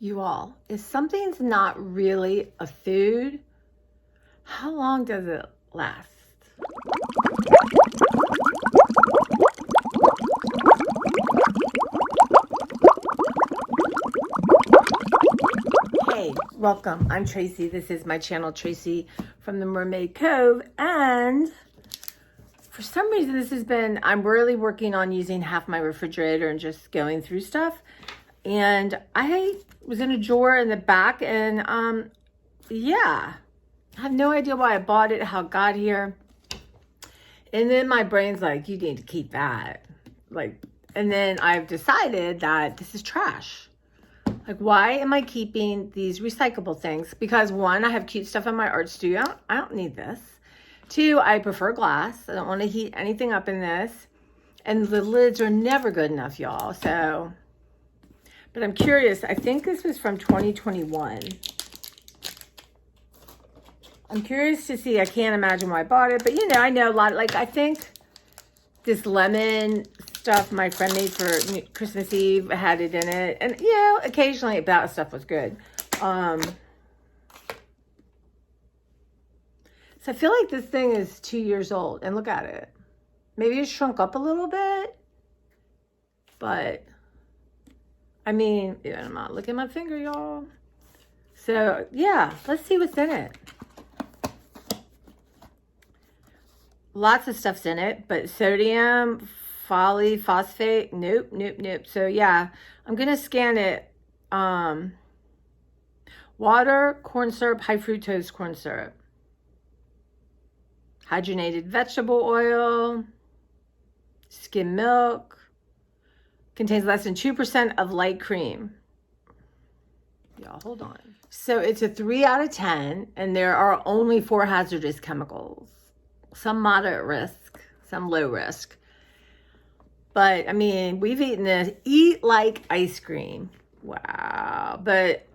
You all, if something's not really a food, how long does it last? Hey, welcome. I'm Tracy. This is my channel, Tracy from the Mermaid Cove. And for some reason, I'm really working on using half my refrigerator and just going through stuff. And I was in a drawer in the back, and yeah, I have no idea why I bought it, how it got here. And then my brain's like, you need to keep that. And then I've decided that this is trash. Like, why am I keeping these recyclable things? Because one, I have cute stuff in my art studio. I don't need this. Two, I prefer glass. I don't want to heat anything up in this. And the lids are never good enough, y'all. So, but I'm curious. I think this was from 2021. I'm curious to see. I can't imagine why I bought it. But, I know a lot. I think this lemon stuff my friend made for Christmas Eve had it in it. And, occasionally that stuff was good. So I feel like this thing is 2 years old. And look at it. Maybe it shrunk up a little bit. But, I'm not looking at my finger, y'all. So, yeah. Let's see what's in it. Lots of stuff's in it. But sodium, polyphosphate, nope. So, yeah. I'm going to scan it. Water, corn syrup, high fructose corn syrup. Hydrogenated vegetable oil, skim milk, contains less than 2% of light cream. Y'all, hold on. So it's a 3 out of 10, and there are only 4 hazardous chemicals. Some moderate risk, some low risk. But, we've eaten this. Eat like ice cream. Wow. But,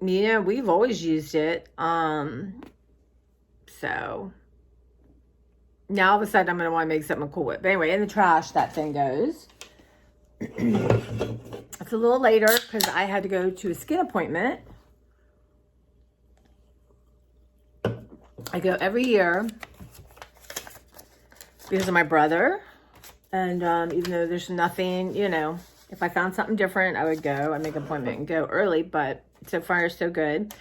we've always used it. So now all of a sudden I'm going to want to make something cool with it. But anyway, in the trash that thing goes. It's a little later because I had to go to a skin appointment. I go every year because of my brother. And even though there's nothing, if I found something different, I would go. I make an appointment and go early, but so far so good.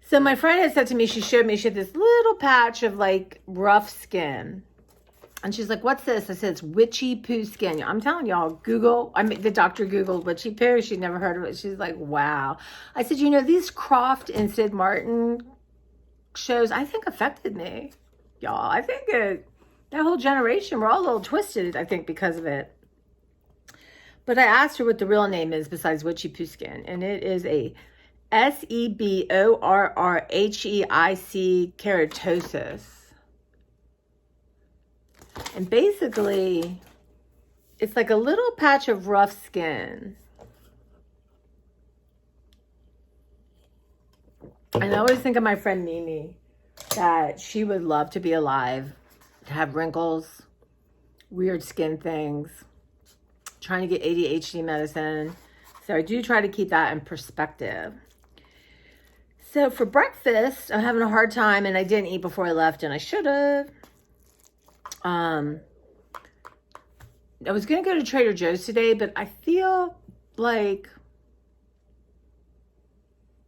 So my friend had said to me, she had this little patch of rough skin. And she's like, what's this? I said, it's witchy poo skin. I'm telling y'all, the doctor Googled witchy poo. She'd never heard of it. She's like, wow. I said, these Croft and Sid Martin shows, I think affected me. Y'all, I think that whole generation, we're all a little twisted, I think, because of it. But I asked her what the real name is besides witchy poo skin. And it is a seborrheic keratosis. And basically, it's like a little patch of rough skin. And I always think of my friend Mimi, that she would love to be alive, to have wrinkles, weird skin things, trying to get ADHD medicine. So I do try to keep that in perspective. So for breakfast, I'm having a hard time, and I didn't eat before I left, and I should have. I was going to go to Trader Joe's today, but I feel like,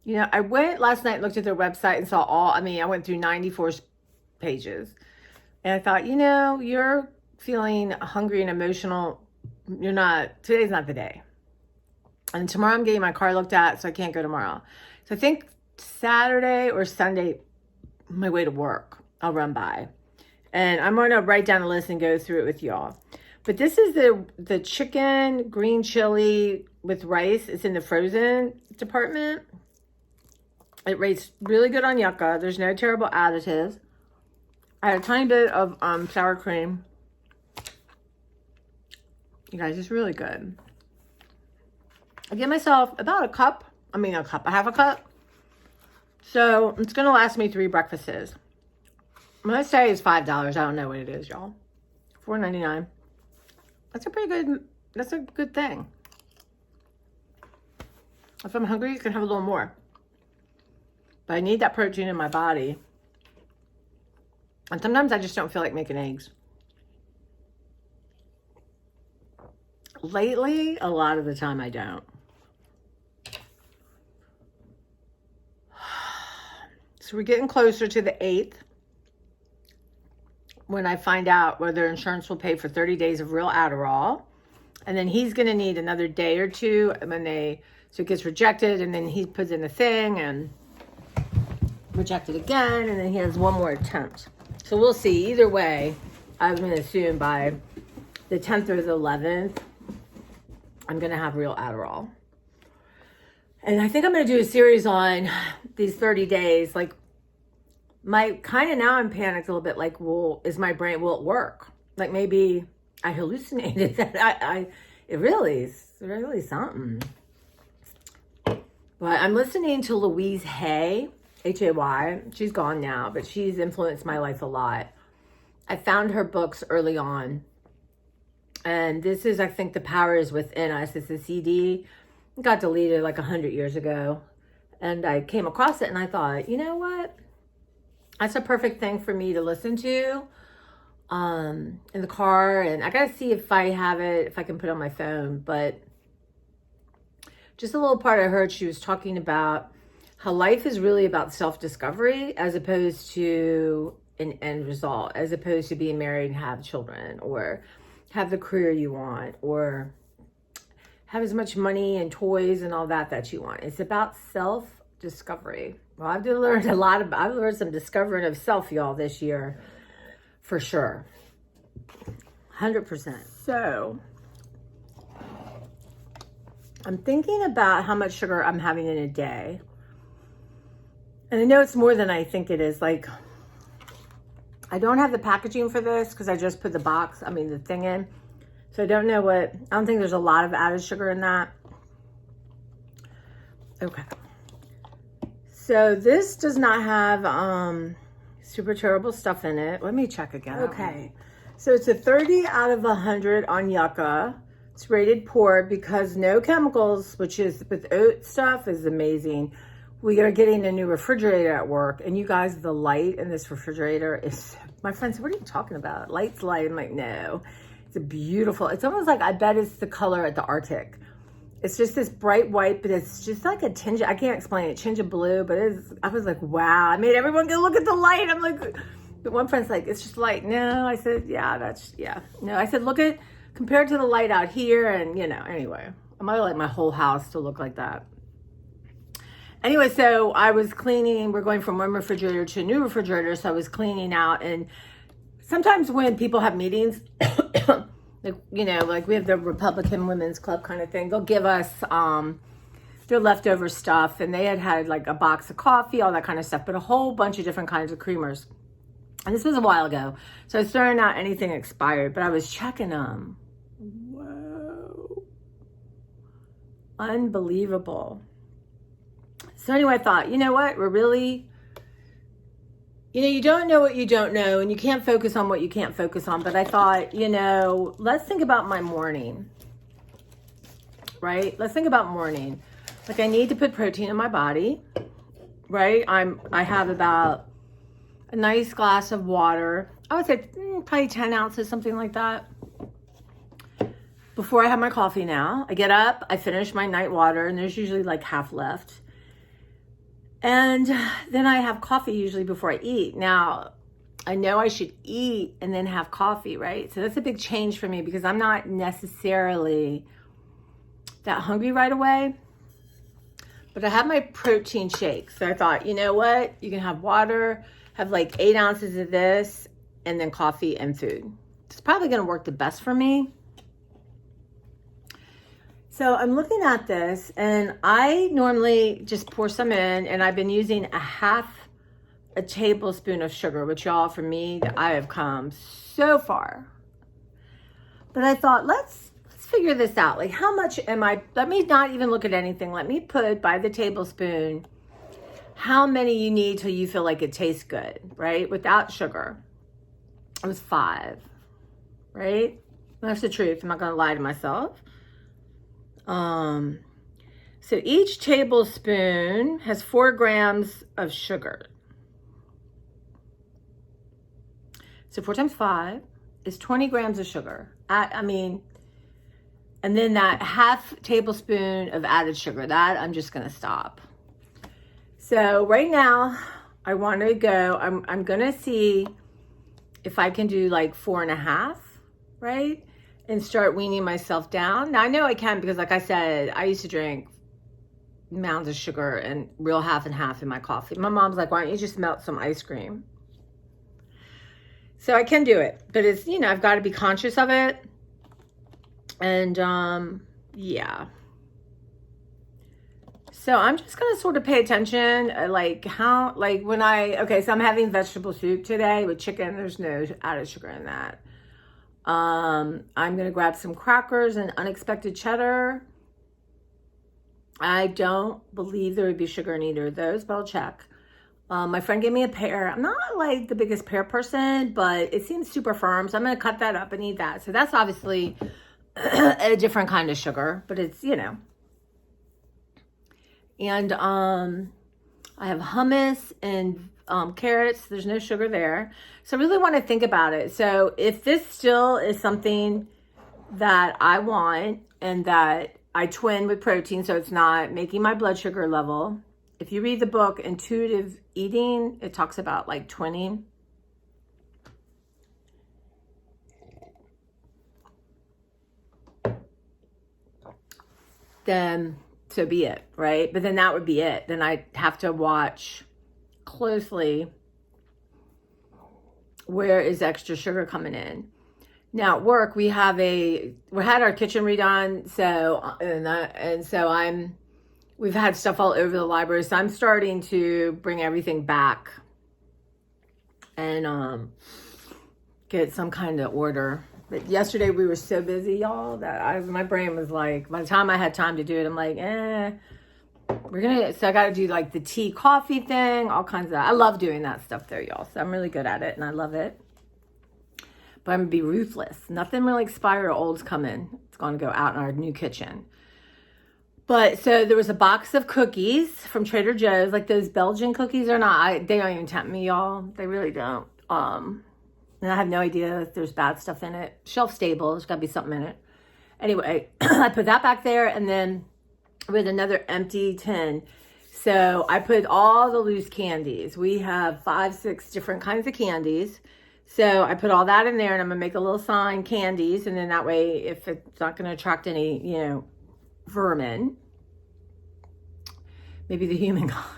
I went last night and looked at their website and saw I went through 94 pages. And I thought, you're feeling hungry and emotional. Today's not the day. And tomorrow I'm getting my car looked at, so I can't go tomorrow. So I think Saturday or Sunday, on my way to work, I'll run by. And I'm going to write down a list and go through it with y'all. But this is the chicken green chili with rice. It's in the frozen department. It rates really good on Yucca. There's no terrible additives. I had a tiny bit of sour cream. You guys, it's really good. I give myself about a half a cup. So it's going to last me 3 breakfasts. I'm going to say it's $5. I don't know what it is, y'all. $4.99. That's a good thing. If I'm hungry, you can have a little more. But I need that protein in my body. And sometimes I just don't feel like making eggs. Lately, a lot of the time I don't. So we're getting closer to the 8th when I find out whether insurance will pay for 30 days of real Adderall. And then he's going to need another day or two so it gets rejected, and then he puts in the thing and rejected again, and then he has one more attempt. So we'll see. Either way, I'm going to assume by the 10th or the 11th, I'm going to have real Adderall. And I think I'm going to do a series on these 30 days. Like, now I'm panicked a little bit. Like, will it work? Like, maybe I hallucinated that it really is something. But I'm listening to Louise Hay, Hay. She's gone now, but she's influenced my life a lot. I found her books early on. And this is, I think, The Power is Within Us. It's a CD. It got deleted like 100 years ago. And I came across it and I thought, you know what? That's a perfect thing for me to listen to in the car. And I got to see if I have it, if I can put it on my phone. But just a little part I heard, she was talking about how life is really about self-discovery as opposed to an end result, as opposed to being married and have children or have the career you want or have as much money and toys and all that you want. It's about self-discovery. Well, I've learned some discovering of self, y'all, this year, for sure. 100%. So, I'm thinking about how much sugar I'm having in a day. And I know it's more than I think it is. Like, I don't have the packaging for this because I just put the thing in. So I don't think there's a lot of added sugar in that. Okay. So this does not have super terrible stuff in it. Let me check again. Okay. So it's a 30 out of 100 on Yucca. It's rated poor because no chemicals, which is with oat stuff, is amazing. We are getting a new refrigerator at work, and you guys, the light in this refrigerator is, my friend said, what are you talking about? Light's light. I'm like, no. It's a beautiful, it's almost like, I bet it's the color at the Arctic. It's just this bright white, but it's just like a tinge, I can't explain it, tinge of blue, but I was like, wow. I made everyone go look at the light. I'm like, but one friend's like, it's just light. No, I said, no, I said, look at, compared to the light out here, and anyway, I might like my whole house to look like that. Anyway, so I was cleaning, we're going from one refrigerator to a new refrigerator, so I was cleaning out, and sometimes when people have meetings, like we have the Republican Women's Club kind of thing, they'll give us their leftover stuff, and they had like a box of coffee, all that kind of stuff, but a whole bunch of different kinds of creamers. And this was a while ago, so I was throwing out anything expired, but I was checking them. Whoa. Unbelievable. So anyway, I thought, you know what? We're really, you don't know what you don't know, and you can't focus on what you can't focus on. But I thought, let's think about my morning, right? Let's think about morning. Like, I need to put protein in my body, right? I have about a nice glass of water. I would say probably 10 ounces, something like that. Before I have my coffee now, I get up, I finish my night water, and there's usually like half left. And then I have coffee usually before I eat. Now, I know I should eat and then have coffee, right? So that's a big change for me because I'm not necessarily that hungry right away. But I have my protein shake. So I thought, you know what? You can have water, have like 8 ounces of this, and then coffee and food. It's probably going to work the best for me. So I'm looking at this, and I normally just pour some in, and I've been using a tablespoon of sugar, which y'all, for me, I have come so far. But I thought, let's figure this out. Like, how much let me not even look at anything. Let me put by the tablespoon how many you need till you feel like it tastes good, right? Without sugar. It was 5, right? That's the truth. I'm not going to lie to myself. So each tablespoon has 4 grams of sugar. So 4 times 5 is 20 grams of sugar. And then that half tablespoon of added sugar, that I'm just gonna stop. So right now, I wanna go, I'm gonna see if I can do like 4.5, right? And start weaning myself down. Now I know I can because like I said, I used to drink mounds of sugar and real half and half in my coffee. My mom's like, why don't you just melt some ice cream? So I can do it, but it's, I've got to be conscious of it. And yeah. So I'm just going to sort of pay attention, so I'm having vegetable soup today with chicken. There's no added sugar in that. I'm going to grab some crackers and unexpected cheddar. I don't believe there would be sugar in either of those, but I'll check. My friend gave me a pear. I'm not like the biggest pear person, but it seems super firm. So I'm going to cut that up and eat that. So that's obviously a different kind of sugar, but it's, And I have hummus and carrots. There's no sugar there. So I really want to think about it. So if this still is something that I want and that I twin with protein, so it's not making my blood sugar level. If you read the book, Intuitive Eating, it talks about like twinning. Then so be it, right? But then that would be it. Then I'd have to watch closely where is extra sugar coming in. Now at work, we had our kitchen redone. We've had stuff all over the library. So I'm starting to bring everything back and get some kind of order. But yesterday we were so busy, y'all, that my brain was like, by the time I had time to do it, I'm like, so I got to do like the tea coffee thing, all kinds of, I love doing that stuff there, y'all. So I'm really good at it and I love it. But I'm going to be ruthless. Nothing really expired or old's coming. It's going to go out in our new kitchen. But so there was a box of cookies from Trader Joe's, like those Belgian cookies they don't even tempt me, y'all. They really don't. And I have no idea if there's bad stuff in it. Shelf stable, there's gotta be something in it. Anyway, I put that back there and then with another empty tin. So I put all the loose candies. We have 5, 6 different kinds of candies. So I put all that in there and I'm gonna make a little sign, candies. And then that way, if it's not gonna attract any, vermin, maybe the human kind.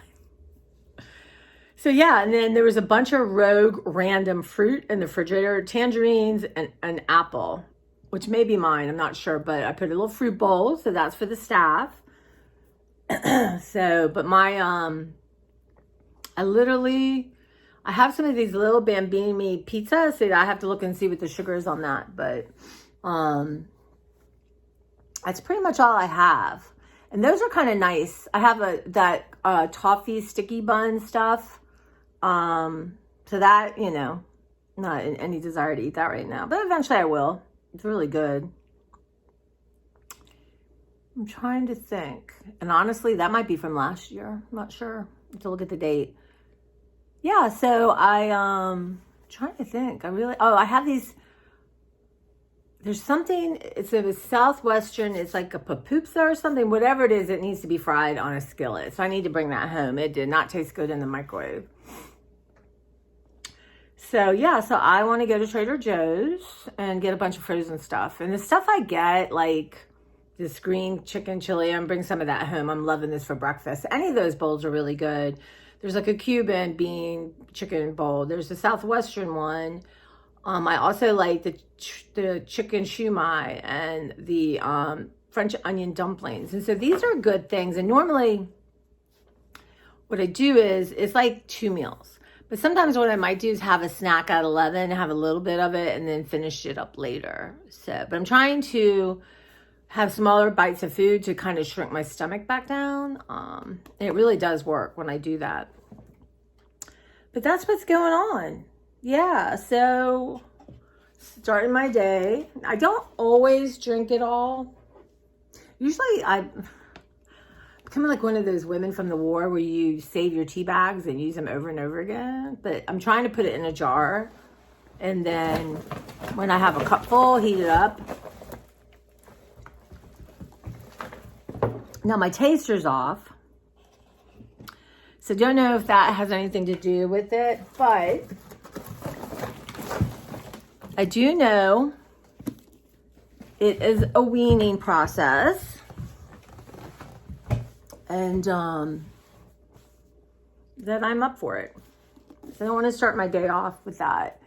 So yeah, and then there was a bunch of rogue random fruit in the refrigerator, tangerines and an apple, which may be mine, I'm not sure, but I put a little fruit bowl, so that's for the staff. But my, I have some of these little Bambini pizzas, so I have to look and see what the sugar is on that, but that's pretty much all I have. And those are kind of nice. I have that toffee sticky bun stuff. So that, not in any desire to eat that right now, but eventually I will. It's really good. I'm trying to think. And honestly, that might be from last year. I'm not sure. I have to look at the date. Yeah, so trying to think. I have these. There's something, it's a Southwestern, it's like a papoopsa or something, whatever it is, it needs to be fried on a skillet. So I need to bring that home. It did not taste good in the microwave. So yeah, so I want to go to Trader Joe's and get a bunch of frozen stuff. And the stuff I get, like this green chicken chili, I'm bring some of that home. I'm loving this for breakfast. Any of those bowls are really good. There's like a Cuban bean chicken bowl. There's a Southwestern one. I also like the chicken shumai and the French onion dumplings. And so these are good things. And normally what I do is it's like 2 meals. But sometimes what I might do is have a snack at 11, have a little bit of it, and then finish it up later. But I'm trying to have smaller bites of food to kind of shrink my stomach back down. And it really does work when I do that. But that's what's going on. Yeah, so starting my day. I don't always drink it all. Usually because kind of like one of those women from the war where you save your tea bags and use them over and over again. But I'm trying to put it in a jar. And then when I have a cup full, heat it up. Now my taster's off. So don't know if that has anything to do with it, but I do know it is a weaning process. And that I'm up for it. So I want to start my day off with that.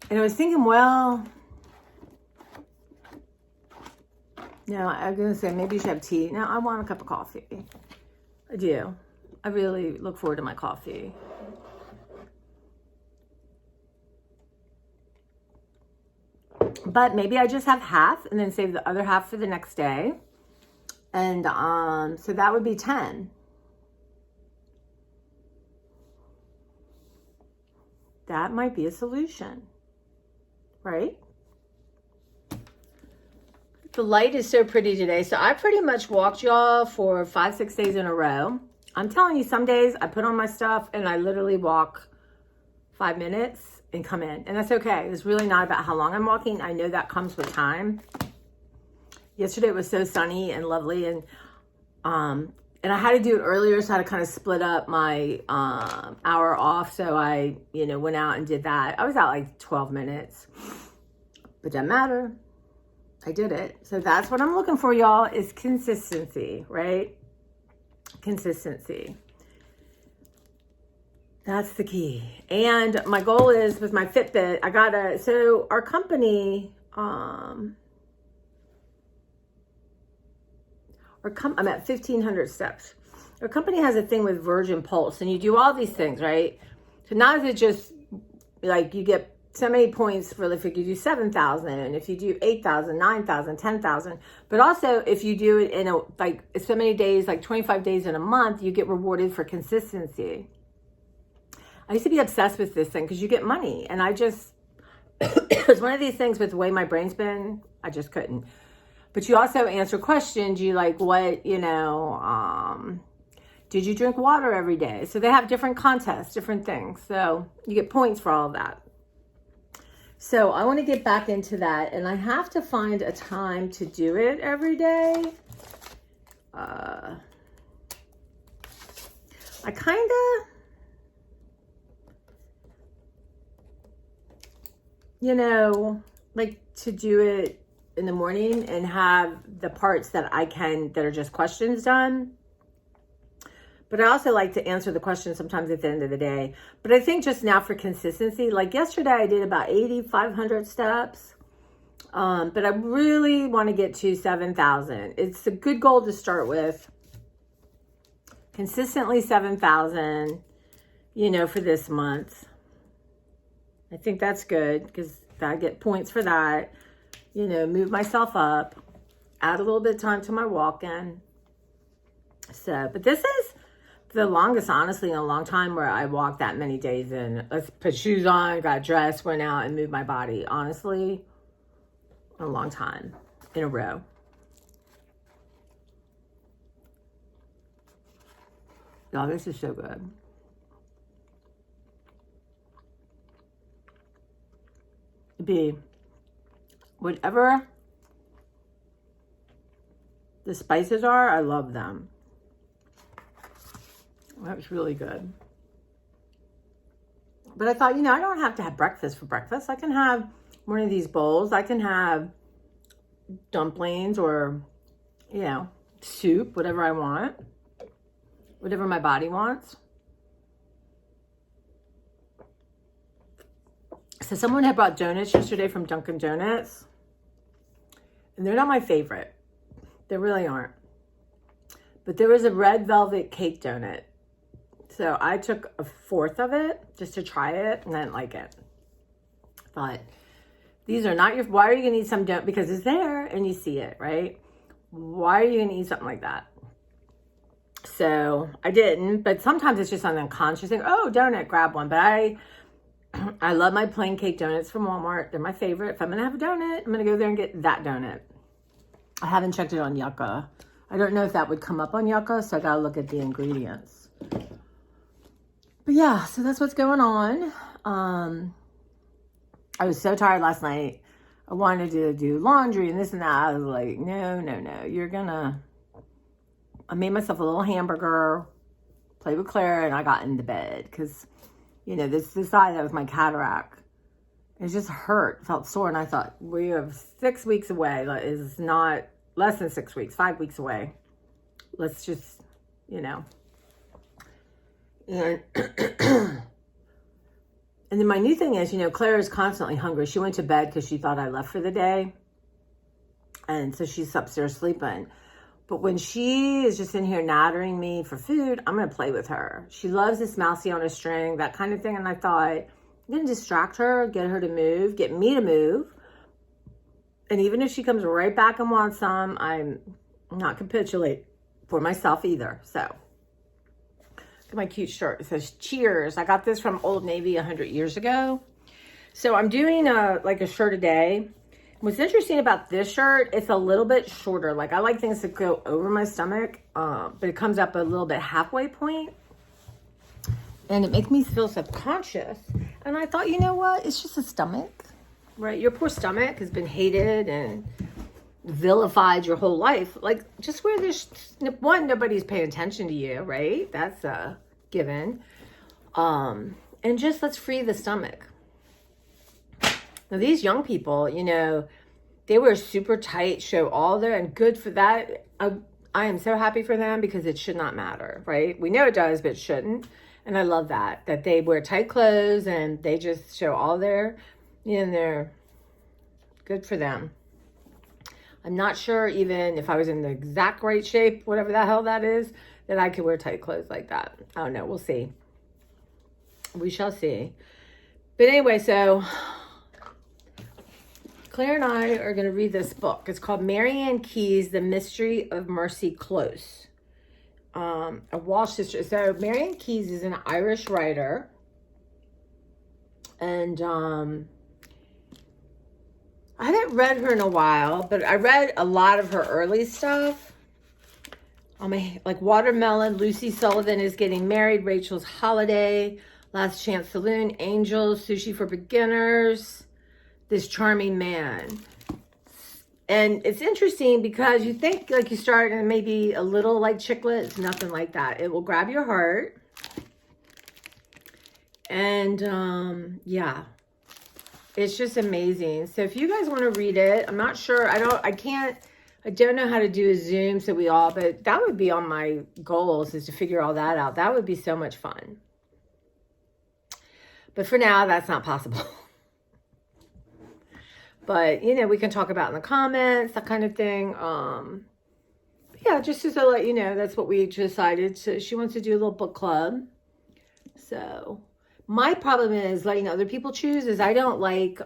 And I was thinking, well, no, I'm going to say maybe you should have tea. No, I want a cup of coffee. I do. I really look forward to my coffee. But maybe I just have half and then save the other half for the next day. And so that would be 10. That might be a solution, right? The light is so pretty today. So I pretty much walked y'all for 5-6 days in a row. I'm telling you, some days I put on my stuff and I literally walk 5 minutes and come in. And that's okay. It's really not about how long I'm walking. I know that comes with time. Yesterday it was so sunny and lovely, and I had to do it earlier, so I had to kind of split up my hour off. So I, went out and did that. I was out like 12 minutes, but doesn't matter. I did it. So that's what I'm looking for, y'all, is consistency, right? Consistency. That's the key. And my goal is with my Fitbit, so our company, I'm at 1,500 steps. Our company has a thing with Virgin Pulse, and you do all these things, right? So not is it just like you get so many points for if you do 7,000, if you do 8,000, 9,000, 10,000, but also if you do it in so many days, like 25 days in a month, you get rewarded for consistency. I used to be obsessed with this thing because you get money, and I just, it's one of these things with the way my brain's been, I just couldn't. But you also answer questions. You like what, did you drink water every day? So they have different contests, different things. So you get points for all of that. So I want to get back into that, and I have to find a time to do it every day. I kind of, like to do it in the morning and have the parts that are just questions done. But I also like to answer the questions sometimes at the end of the day. But I think just now for consistency, like yesterday I did about 8,500 steps. But I really want to get to 7,000. It's a good goal to start with. Consistently 7,000, for this month. I think that's good because I get points for that. Move myself up, add a little bit of time to my walk-in. So, but this is the longest, honestly, in a long time where I walked that many days in. Let's put shoes on, got dressed, went out and moved my body. Honestly, a long time in a row. Y'all, this is so good. Whatever the spices are, I love them. That was really good. But I thought, I don't have to have breakfast for breakfast. I can have one of these bowls. I can have dumplings or, soup, whatever I want. Whatever my body wants. So someone had brought donuts yesterday from Dunkin' Donuts. And they're not my favorite. They really aren't. But there was a red velvet cake donut. So I took a fourth of it just to try it, and I didn't like it. Thought, these are not why are you going to eat some donut? Because it's there and you see it, right? Why are you going to eat something like that? So I didn't, but sometimes it's just an unconscious thing. Oh, donut, grab one. But I love my plain cake donuts from Walmart. They're my favorite. If I'm going to have a donut, I'm going to go there and get that donut. I haven't checked it on Yucca. I don't know if that would come up on Yucca, so I gotta look at the ingredients. But yeah, so that's what's going on. I was so tired last night. I wanted to do laundry and this and that. I was like, no, I made myself a little hamburger, played with Claire, and I got into bed because, you know, this side that was my cataract. It just hurt, felt sore, and I thought, we have 6 weeks away. Like, it's not less than 6 weeks, 5 weeks away. Let's just, you know. And, and then my new thing is, you know, Claire is constantly hungry. She went to bed because she thought I left for the day. And so she's upstairs sleeping. But when she is just in here nattering me for food, I'm going to play with her. She loves this mousy on a string, that kind of thing. And I thought, I'm going to distract her, get her to move, get me to move. And even if she comes right back and wants some, I'm not capitulate for myself either. So, look at my cute shirt. It says cheers. I got this from Old Navy 100 years ago. So I'm doing like a shirt a day. What's interesting about this shirt, it's a little bit shorter. Like, I like things that go over my stomach, but it comes up a little bit halfway point. And it makes me feel subconscious. And I thought, you know what? It's just a stomach, right? Your poor stomach has been hated and vilified your whole life. Like, just wear this. One, nobody's paying attention to you, right? That's a given. And just let's free the stomach. Now, these young people, you know, they wear super tight, show all their, and good for that. I am so happy for them because it should not matter, right? We know it does, but it shouldn't. And I love that they wear tight clothes and they just show all their, you know, they're good for them. I'm not sure even if I was in the exact right shape, whatever the hell that is, that I could wear tight clothes like that. I don't know. We'll see. We shall see. But anyway, so Claire and I are going to read this book. It's called Marianne Keyes, The Mystery of Mercy Close. A Walsh sister. So Marianne Keyes is an Irish writer. And I haven't read her in a while, but I read a lot of her early stuff. Like Watermelon, Lucy Sullivan is Getting Married, Rachel's Holiday, Last Chance Saloon, Angels, Sushi for Beginners, This Charming Man. And it's interesting because you think like you start and maybe a little like Chicklet. It's nothing like that. It will grab your heart. And yeah, it's just amazing. So if you guys want to read it, I'm not sure. I don't know how to do a Zoom but that would be on my goals, is to figure all that out. That would be so much fun. But for now, that's not possible. But, you know, we can talk about in the comments, that kind of thing. Yeah, just to let you know, that's what we decided. So she wants to do a little book club. So my problem is letting other people choose is I don't like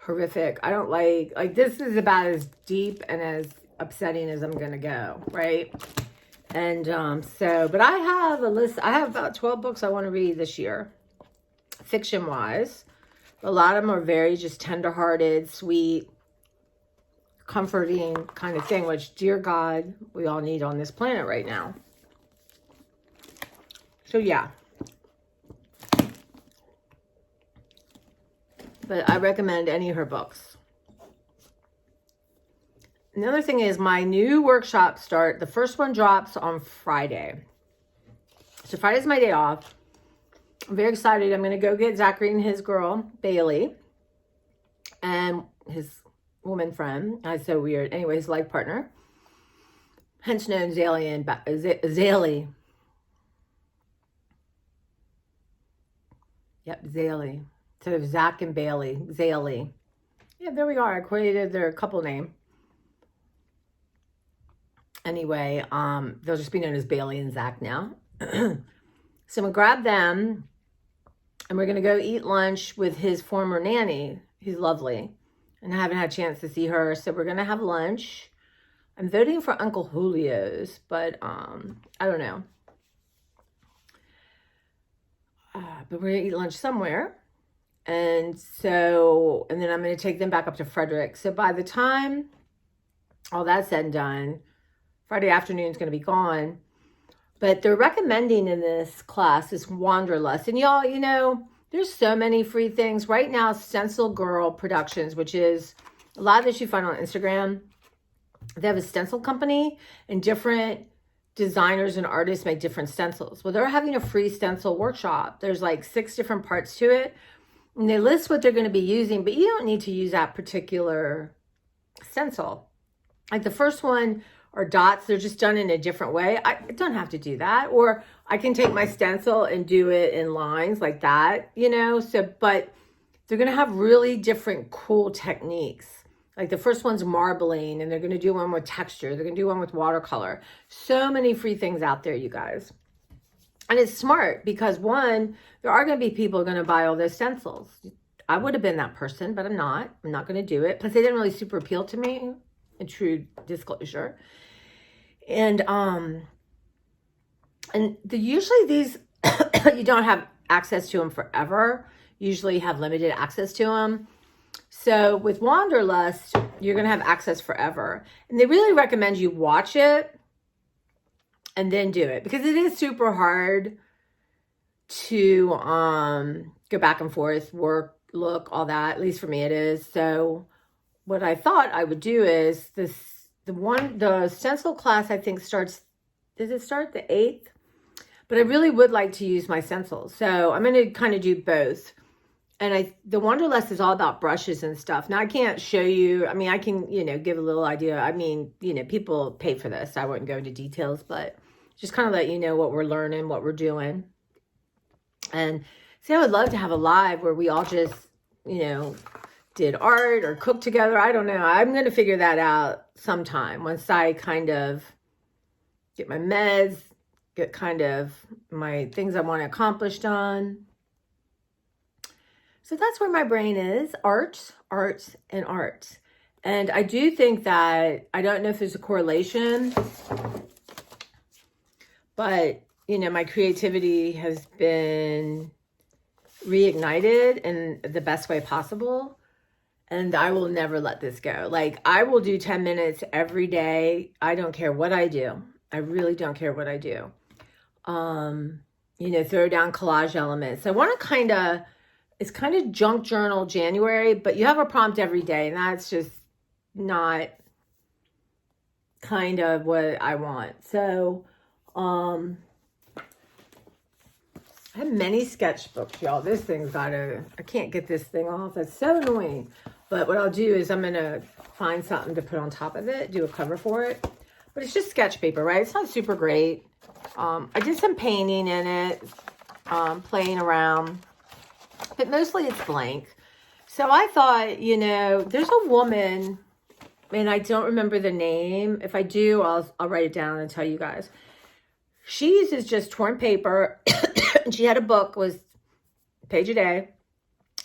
horrific. I don't like this is about as deep and as upsetting as I'm going to go, right? And but I have a list. I have about 12 books I want to read this year, fiction-wise. A lot of them are very just tender-hearted, sweet, comforting kind of thing, which, dear God, we all need on this planet right now. So, yeah. But I recommend any of her books. Another thing is my new workshop start. The first one drops on Friday. So Friday's my day off. I'm very excited. I'm going to go get Zachary and his girl, Bailey, and his woman friend. That's so weird. Anyway, his life partner, hence known Zaley. Yep, Zaley. Instead of Zach and Bailey, Zaley. Yeah, there we are. I created their couple name. Anyway, they'll just be known as Bailey and Zach now. So I'm going to grab them, and we're going to go eat lunch with his former nanny. He's lovely, and I haven't had a chance to see her, so we're going to have lunch. I'm voting for Uncle Julio's, but I don't know. But we're going to eat lunch somewhere. And then I'm going to take them back up to Frederick. So by the time all that's said and done, Friday afternoon is going to be gone. But they're recommending in this class is Wanderlust. And y'all, you know, there's so many free things. Right now, Stencil Girl Productions, which is a lot of this you find on Instagram. They have a stencil company, and different designers and artists make different stencils. Well, they're having a free stencil workshop. There's like 6 different parts to it. And they list what they're going to be using, but you don't need to use that particular stencil. Like the first one are dots. They're just done in a different way. I don't have to do that. Or I can take my stencil and do it in lines like that, you know? So, but they're going to have really different cool techniques. Like the first one's marbling, and they're going to do one with texture. They're going to do one with watercolor. So many free things out there, you guys. And it's smart because, one, there are going to be people going to buy all those stencils. I would have been that person, but I'm not. I'm not going to do it. Plus, they didn't really super appeal to me, in true disclosure. And usually these, you don't have access to them forever. Usually have limited access to them. So with Wanderlust, you're going to have access forever. And they really recommend you watch it and then do it, because it is super hard to go back and forth, work, look, all that. At least for me it is. So what I thought I would do is the stencil class, I think starts, does it start the 8th? But I really would like to use my stencils. So I'm going to kind of do both. And the Wanderlust is all about brushes and stuff. Now I can't show you, I mean, I can, you know, give a little idea. I mean, you know, people pay for this. I wouldn't go into details, but just kind of let you know what we're learning, what we're doing. And see, I would love to have a live where we all just, you know, did art or cooked together. I don't know. I'm going to figure that out sometime once I kind of get my meds, get kind of my things I want to accomplish done. So that's where my brain is, art, and art. And I do think that, I don't know if there's a correlation, but, you know, my creativity has been reignited in the best way possible. And I will never let this go. Like, I will do 10 minutes every day. I don't care what I do. I really don't care what I do. You know, throw down collage elements. I want to kind of, it's kind of junk journal January, but you have a prompt every day, and that's just not kind of what I want. So, I have many sketchbooks, y'all. This thing's I can't get this thing off. That's so annoying. But what I'll do is I'm going to find something to put on top of it, do a cover for it. But it's just sketch paper, right? It's not super great. I did some painting in it, playing around. But mostly it's blank. So I thought, you know, there's a woman, and I don't remember the name. If I do, I'll write it down and tell you guys. She uses just torn paper. And she had a book, was a page a day.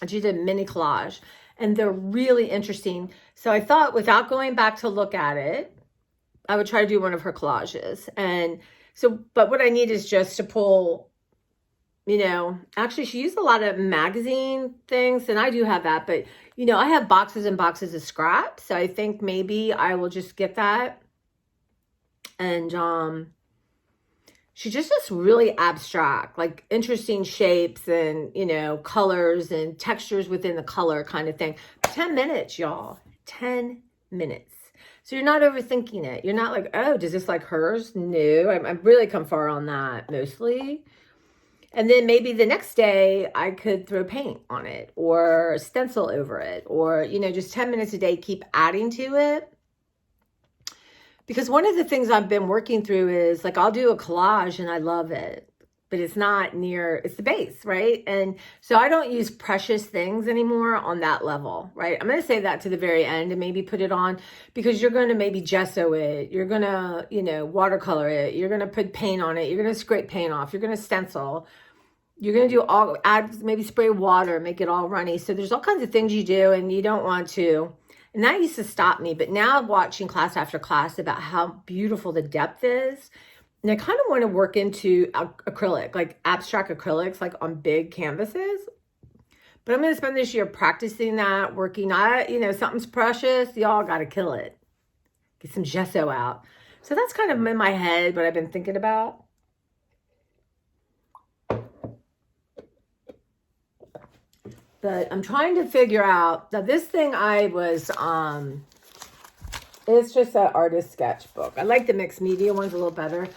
And she did mini collage. And they're really interesting. So I thought, without going back to look at it, I would try to do one of her collages. And so, but what I need is just to pull, you know, actually she used a lot of magazine things, and I do have that, but you know, I have boxes and boxes of scraps. So I think maybe I will just get that. And she just is really abstract, like interesting shapes and, you know, colors and textures within the color kind of thing. 10 minutes, y'all. 10 minutes. So you're not overthinking it. You're not like, oh, does this like hers? No, I've really come far on that mostly. And then maybe the next day I could throw paint on it or stencil over it, or, you know, just 10 minutes a day, keep adding to it. Because one of the things I've been working through is, like, I'll do a collage and I love it, but it's not near, it's the base, right? And so I don't use precious things anymore on that level, right? I'm going to say that to the very end and maybe put it on, because you're going to maybe gesso it. You're going to, you know, watercolor it. You're going to put paint on it. You're going to scrape paint off. You're going to stencil. You're going to do all, add, maybe spray water, make it all runny. So there's all kinds of things you do, and you don't want to. And that used to stop me. But now watching class after class about how beautiful the depth is. And I kind of want to work into acrylic, like abstract acrylics, like on big canvases. But I'm going to spend this year practicing that, working on it. You know, something's precious, y'all got to kill it. get some gesso out. So that's kind of in my head what I've been thinking about. But I'm trying to figure out, now this thing it's just an artist sketchbook. I like the mixed media ones a little better.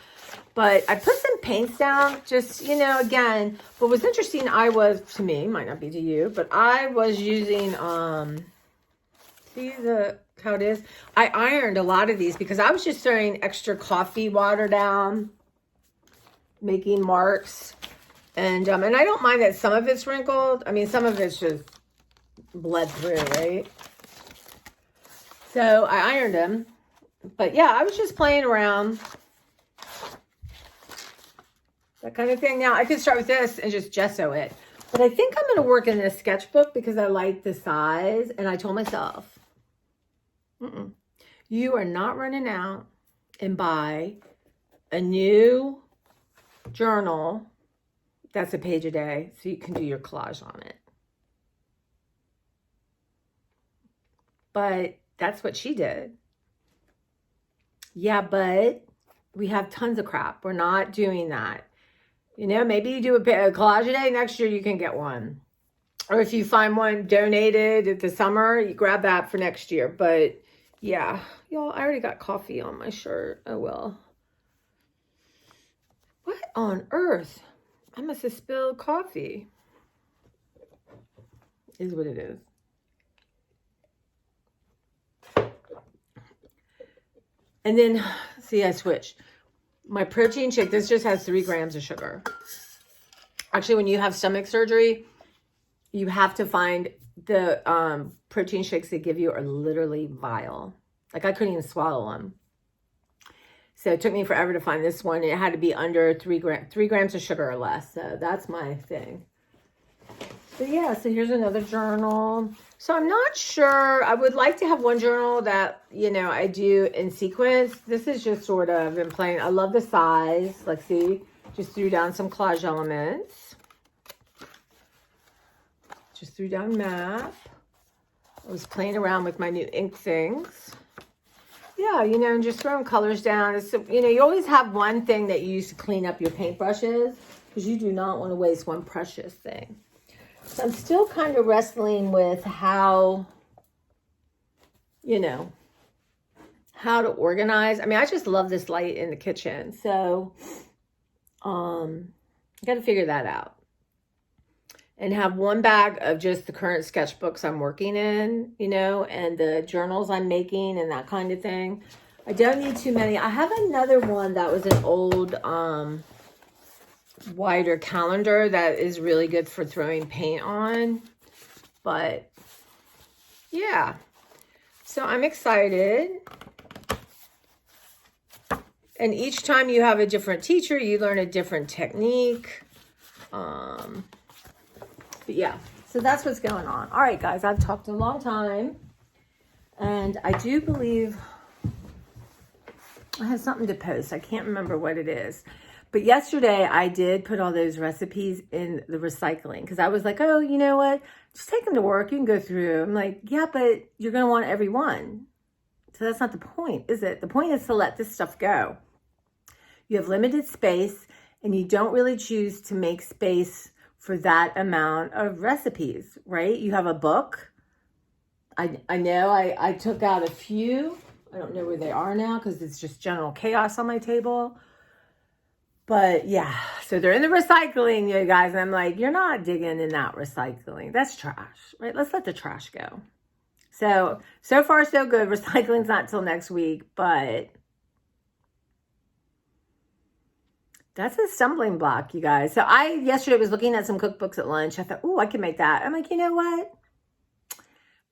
But I put some paints down, just, again, what was interesting, to me, might not be to you, but I was using, see how it is? I ironed a lot of these because I was just throwing extra coffee water down, making marks. And I don't mind that some of it's wrinkled. I mean, some of it's just bled through, right? So I ironed them. But yeah, I was just playing around. That kind of thing. Now, I could start with this and just gesso it. But I think I'm going to work in this sketchbook because I like the size. And I told myself, you are not running out and buy a new journal that's a page a day so you can do your collage on it. But that's what she did. Yeah, but we have tons of crap. We're not doing that. Maybe you do a collage a day. Next year you can get one. Or if you find one donated at the summer, you grab that for next year. But yeah, y'all, I already got coffee on my shirt. Oh, well. What on earth? I must have spilled coffee. Is what it is. And then, see, I switched. My protein shake, this just has 3 grams of sugar. Actually, when you have stomach surgery, you have to find the protein shakes they give you are literally vile. Like, I couldn't even swallow them. So it took me forever to find this one. It had to be under 3 grams of sugar or less. So that's my thing. But yeah, so here's another journal. So I'm not sure. I would like to have one journal that, I do in sequence. This is just sort of been playing. I love the size. Like, see, just threw down some collage elements. Just threw down map. I was playing around with my new ink things. Yeah, and just throwing colors down. It's, you always have one thing that you use to clean up your paintbrushes because you do not want to waste one precious thing. So I'm still kind of wrestling with how, how to organize. I mean, I just love this light in the kitchen. So I got to figure that out. And have one bag of just the current sketchbooks I'm working in, and the journals I'm making and that kind of thing. I don't need too many. I have another one that was an old wider calendar that is really good for throwing paint on. But yeah, so I'm excited. And each time you have a different teacher, you learn a different technique. But yeah, so that's what's going on. All right, guys, I've talked a long time. And I do believe I have something to post. I can't remember what it is. But yesterday, I did put all those recipes in the recycling. Because I was like, oh, you know what? Just take them to work. You can go through. I'm like, yeah, but you're going to want every one. So that's not the point, is it? The point is to let this stuff go. You have limited space. And you don't really choose to make space for that amount of recipes, right? You have a book. I know I took out a few. I don't know where they are now because it's just general chaos on my table. But yeah, so they're in the recycling, you guys. And I'm like, you're not digging in that recycling. That's trash, right? Let's let the trash go. So far, so good. Recycling's not till next week, but that's a stumbling block, you guys. So I yesterday was looking at some cookbooks at lunch. I thought, oh, I can make that. I'm like, you know what?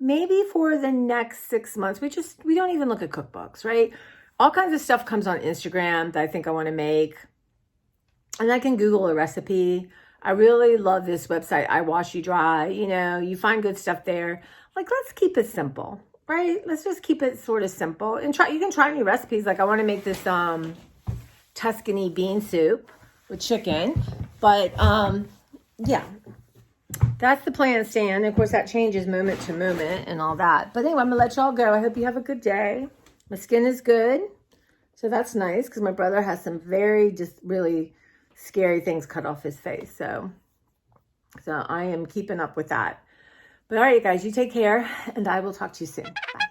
Maybe for the next 6 months, we don't even look at cookbooks, right? All kinds of stuff comes on Instagram that I think I want to make. And I can Google a recipe. I really love this website, I Wash You Dry. You find good stuff there. Like, let's keep it simple, right? Let's just keep it sort of simple. And you can try new recipes. Like, I want to make this Tuscany bean soup with chicken. But, yeah. That's the plan, Stan. Of course, that changes moment to moment and all that. But anyway, I'm going to let y'all go. I hope you have a good day. My skin is good. So that's nice because my brother has some very just really scary things cut off his face. So I am keeping up with that. But all right, you guys, you take care and I will talk to you soon. Bye.